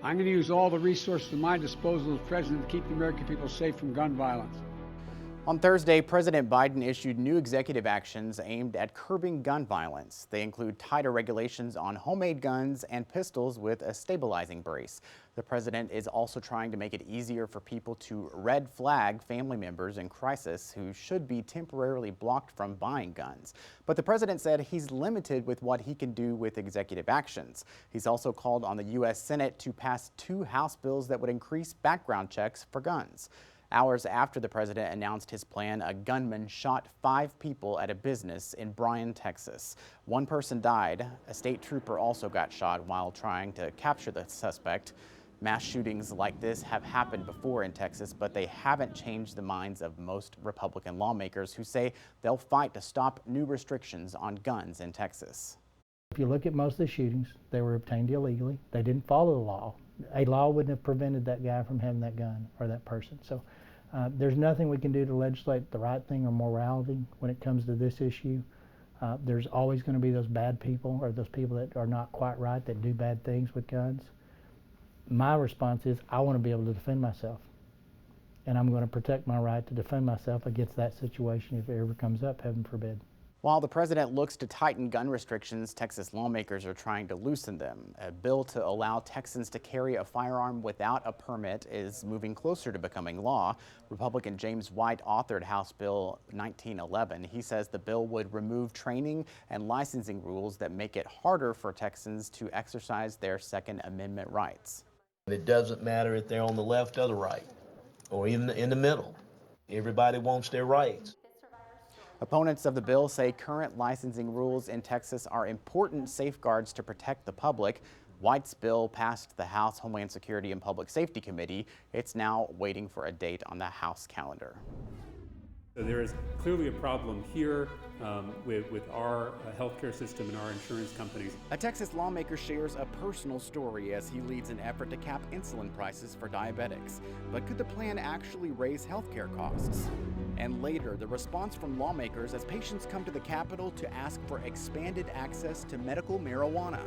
I'm going to use all the resources at my disposal as president to keep the American people safe from gun violence. On Thursday, President Biden issued new executive actions aimed at curbing gun violence. They include tighter regulations on homemade guns and pistols with a stabilizing brace. The president is also trying to make it easier for people to red flag family members in crisis who should be temporarily blocked from buying guns. But the president said he's limited with what he can do with executive actions. He's also called on the U.S. Senate to pass 2 House bills that would increase background checks for guns. Hours after the president announced his plan, a gunman shot 5 people at a business in Bryan, Texas. 1 person died. A state trooper also got shot while trying to capture the suspect. Mass shootings like this have happened before in Texas, but they haven't changed the minds of most Republican lawmakers who say they'll fight to stop new restrictions on guns in Texas. If you look at most of the shootings, they were obtained illegally. They didn't follow the law. A law wouldn't have prevented that guy from having that gun or that person. So there's nothing we can do to legislate the right thing or morality when it comes to this issue. There's always going to be those bad people or those people that are not quite right that do bad things with guns. My response is I want to be able to defend myself. And I'm going to protect my right to defend myself against that situation if it ever comes up, heaven forbid. While the president looks to tighten gun restrictions, Texas lawmakers are trying to loosen them. A bill to allow Texans to carry a firearm without a permit is moving closer to becoming law. Republican James White authored House Bill 1911. He says the bill would remove training and licensing rules that make it harder for Texans to exercise their Second Amendment rights. It doesn't matter if they're on the left or the right, or even in the middle. Everybody wants their rights. Opponents of the bill say current licensing rules in Texas are important safeguards to protect the public. White's bill passed the House Homeland Security and Public Safety Committee. It's now waiting for a date on the House calendar. So there is clearly a problem here with our healthcare system and our insurance companies. A Texas lawmaker shares a personal story as he leads an effort to cap insulin prices for diabetics. But could the plan actually raise healthcare costs? And later, the response from lawmakers as patients come to the Capitol to ask for expanded access to medical marijuana.